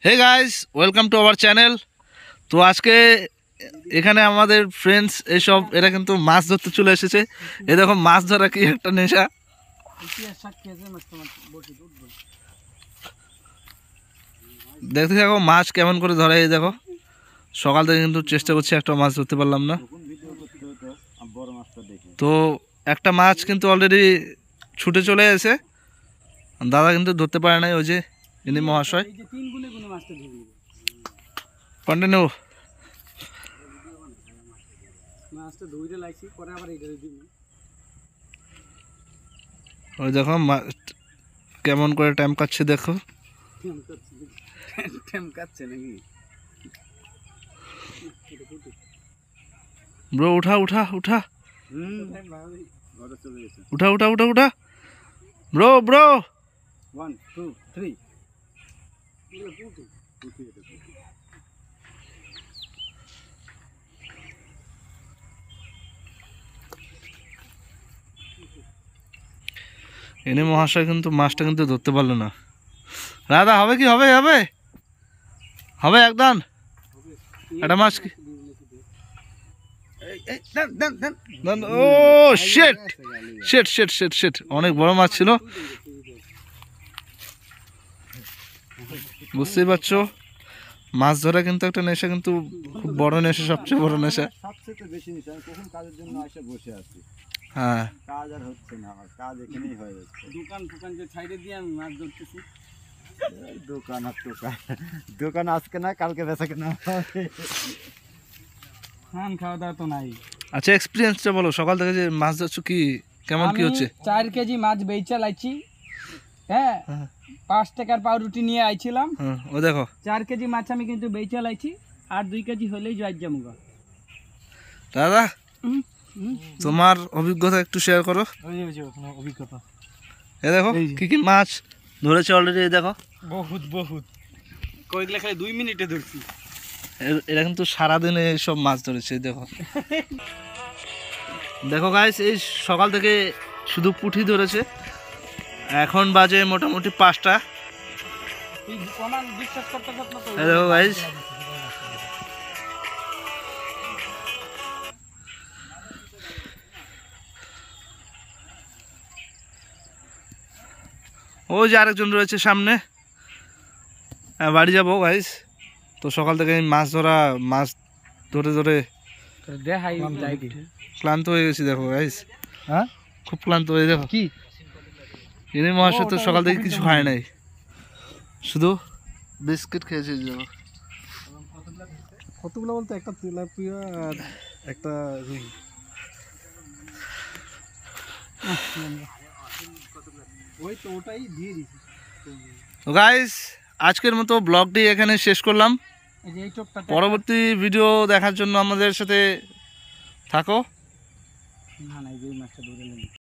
Hey guys, welcome to our channel. তো আজকে এখানে আমাদের ফ্রেন্ডস এসব এরা কিন্তু মাছ ধরতে চলে এসেছে। এ দেখো মাছ ধরা কি একটা নেশা। দেখতে থাকো মাছ কেমন করে ধরে। এই দেখো সকাল থেকে কিন্তু চেষ্টা করছি, একটা মাছ ধরতে পারলাম না। তো একটা মাছ কিন্তু অলরেডি ছুটে চলে এসে, দাদা কিন্তু ধরতে পারে নাই। ওই যে ইনি মহাশয় কন্টিনিউ। ওই দেখো কেমন করে টাইম কাটছে, দেখো ব্রো। উঠা উঠা উঠা উঠা উঠা উঠা উঠা ব্রো ব্রো। 1 2 3 এনে মহাশয় কিন্তু মাছটা কিন্তু ধরতে পারলো না। দাদা হবে কি? হবে হবে হবে একদম একটা মাছ কি। ও shit shit shit shit shit, অনেক বড় মাছ ছিল, বুঝতেই পারছো। মাছ ধরা কিন্তু একটা নেশা, কিন্তু খুব বড় নেশা, সবচেয়ে বড় নেশা। সবচেয়ে বেশি নেশা। আমি কখন কাজের জন্য এসে বসে আছি, হ্যাঁ কাজ আর হচ্ছে না, আমার কাজ এখানেই হয়ে যাচ্ছে। দোকান যে সাইডে দিয়ে আমি মাছ ধরতেছি। দোকান আর দোকান আজকে না কালকে বেচা কেনা হবে। খান খাওয়া দাওয়া তো নাই। আচ্ছা, এক্সপিরিয়েন্সটা বলো, সকাল থেকে যে মাছ ধরছো কি কেমন কি হচ্ছে? 4 কেজি মাছ বেচা লাইছি। হ্যাঁ, 5 টাকার পাউরুটি নিয়ে আইছিলাম। ও দেখো 4 কেজি মাছ আমি কিন্তু বেচা লাইছি, আর 2 কেজি হলেই জয় জামুগা। দাদা তোমার অভিজ্ঞতা একটু শেয়ার করো। অভিজ্ঞতা এ দেখো কি কি মাছ ধরেছে অলরেডি। এই দেখো বহুত কয়েকলা খালি 2 মিনিটে ধরছি। এরা কিন্তু সারাদিনে সব মাছ ধরেছে। দেখো দেখো গাইস, এই সকাল থেকে শুধু পুঁটি ধরেছে। এখন বাজে মোটামুটি 5টা। এই দেখো গাইস, ওই যে আরেকজন রয়েছে সামনে। বাড়ি যাবো গাইস। তো সকাল থেকে মাছ ধরে ধরে ক্লান্ত হয়ে গেছি। দেখো গাইস, হ্যাঁ খুব ক্লান্ত হয়ে। দেখো কি ইনি মহাশয় তো সকাল থেকে কিছু খায় নাই, শুধু বিস্কিট খেয়েছি। কতগুলো বলতে একটা তেলাপিয়া আর একটা রুই। ওই তো ওটাই দিয়ে দিছি। তো গাইস, আজকের মতো ব্লগটি এখানে শেষ করলাম। এই চোখটা পরবর্তী ভিডিও দেখার জন্য আমাদের সাথে থাকো। না এই মাছটা ধরে